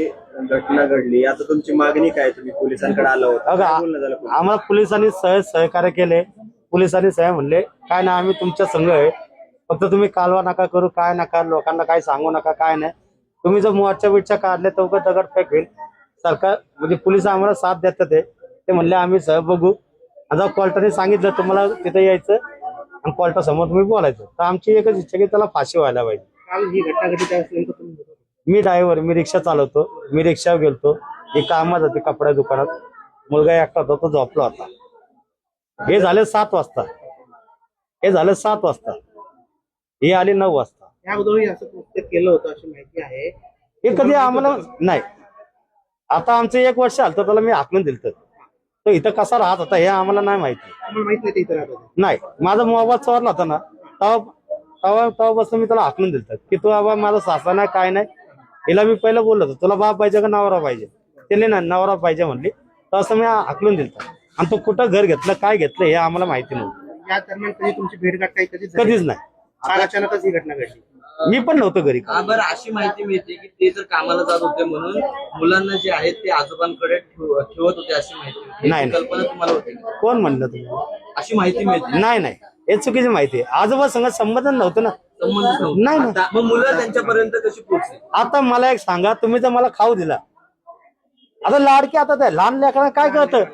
घटना घडली, आता तुमची मागणी काय? तुम्ही पोलिसांकडे आला होता, काय बोलणं झालं पोलिसांचं? आम्हाला पोलिसांनी सहकार्य केले. पोलिसांनी म्हणले काय ना आम्ही तुमच्या संघ आहे, फक्त तुम्ही कालवा नका करू, काय नका लोकांना काय सांगू नका, काय नाही. तुम्ही जर मोर्चा बिर्चा काढले तर उगाच दगडफेक होईल. सरकार म्हणजे पोलिस आम्हाला साथ देतात. ते म्हणले आम्ही बघू. आता कोर्टाने सांगितलं तुम्हाला तिथे यायचं आणि कोर्टासमोर तुम्ही बोलायचं. तर आमची एकच इच्छा की त्याला फाशी व्हायला पाहिजे. काल ही घटना घडली त्यावेळेस तुम्ही होता? मी ड्रायव्हर, मी रिक्षा चालवतो. मी रिक्षावर गेलतो. एक कामात होते कपड्या दुकानात. मुलगा एकटा होता, तो झोपला होता. हे झाले 7 वाजता. हे आले 9 वाजता. या अगोदरही असं कृत्य केलं होतं अशी माहिती आहे. हे कधी आम्हाला नाही. आता आमचं 1 वर्ष आलं त्याला मी हाकलून दिलं. तो इथं कसा राहत होता हे आम्हाला नाही माहिती. तुम्हाला माहित नाही ते इथं राहत होते? नाही, माझा मोबाईल चोरला होता ना, तेव्हापासून मी त्याला हाकलून दिलं की तू बाबा माझा सासरा नाही, काय नाही. हिला मी पहिलं बोललो होतो तुला बाप पाहिजे का नवरा पाहिजे. त्याने ना नवरा पाहिजे म्हणली, तर असं मी हाकलून दिलं. आणि तो कुठं घर घेतलं, काय घेतलं हे आम्हाला माहिती नव्हतं. या दरम्यान कधी तुमची भेटगाठ काही कधीच नाही. फार अचानकच ही घटना घडली. मी पण नव्हतो घरी. बरं, अशी माहिती मिळते की ते जर कामाला जात होते म्हणून मुलांना जे आहेत ते आजोबांकडे ठेवत होते अशी माहिती मिळते. नाही. कल्पना तुम्हाला होती? कोण म्हणलं तुम्ही? अशी माहिती मिळते. नाही, हे चुकीची माहिती आहे. आजोबा संग संबंध नव्हतं ना. संबंधच नव्हता. नाही ना. आता मग मुलं त्यांच्यापर्यंत कशी पोहोचली? आता मला एक सांगा, तुम्ही तर मला खाऊ दिला. आता लाडकी आता त्या लहान लेकरांना काय कळतं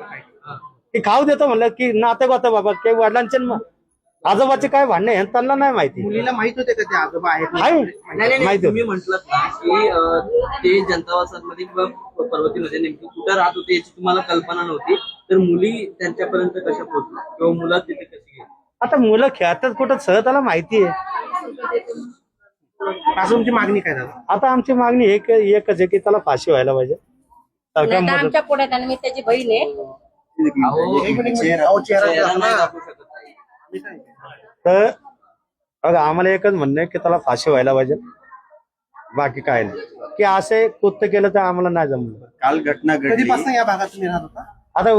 की खाऊ देतो म्हणलं की नाते होतं बाबा की वडिलांचे आजोबाचे काय भांडणे हे त्यांना नाही माहिती. मुलीला माहित होते का ते आजोबा आहेत? आहे. नाही, माहिती तुम्ही म्हटलं ना की ते जनता वसाहतमध्ये किंवा पर्वतीमध्ये नेमकी कुठं राहत होते याची तुम्हाला कल्पना नव्हती, तर मुली त्यांच्यापर्यंत कशा पोहोचल्या किंवा मुलं तिथे कशी गेली? आता मुलं खेळतात कुठं सहज त्याला माहिती आहे. असं तुमची मागणी काय झाली? आता आमची मागणी एकच आहे की त्याला फाशी व्हायला पाहिजे. सरकार मदत. आमच्या पुढ्यात आणि मी त्याची बहीण आहे. चेहरा नाही दाखवू शकत नाही. तर बघा आम्हाला एकच म्हणणं आहे की त्याला फाशी व्हायला पाहिजे. बाकी काय नाही की असे कृत्य केलं तर आम्हाला नाही जमलं. काल घटना घडली. कधीपासून या भागात तुम्ही राहत होता? आता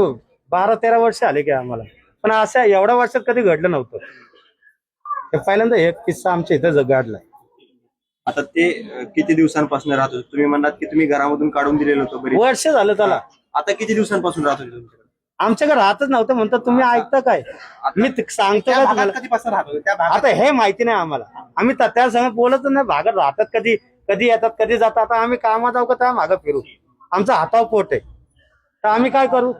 12-13 वर्ष आले की आम्हाला, पण असं एवढ्या वर्षात कधी घडलं नव्हतं. हे पहिल्यांदा एक किस्सा आमच्या इथं घडलाय. आता ते किती दिवसांपासून राहत होते? तुम्ही म्हणलात की तुम्ही घरामधून काढून दिलेलं होतं बरी. वर्ष झालं त्याला. आता किती दिवसांपासून राहत होते तुमच्याकडे? आमच्याकडे राहतच नव्हतं म्हणतात. तुम्ही ऐकता काय? मी सांगतो त्या काय भागात तुम्हाला. कधीपासून राहत होते त्या भागात? आता हे माहिती नाही आम्हाला. आम्ही त्या संग बोलत नाही. भागात राहतात कधी कधी येतात कधी जातात. आता आम्ही कामात जाऊ का त्या मागं फिरू. आमचा हातावर पोट आहे तर आम्ही काय करू.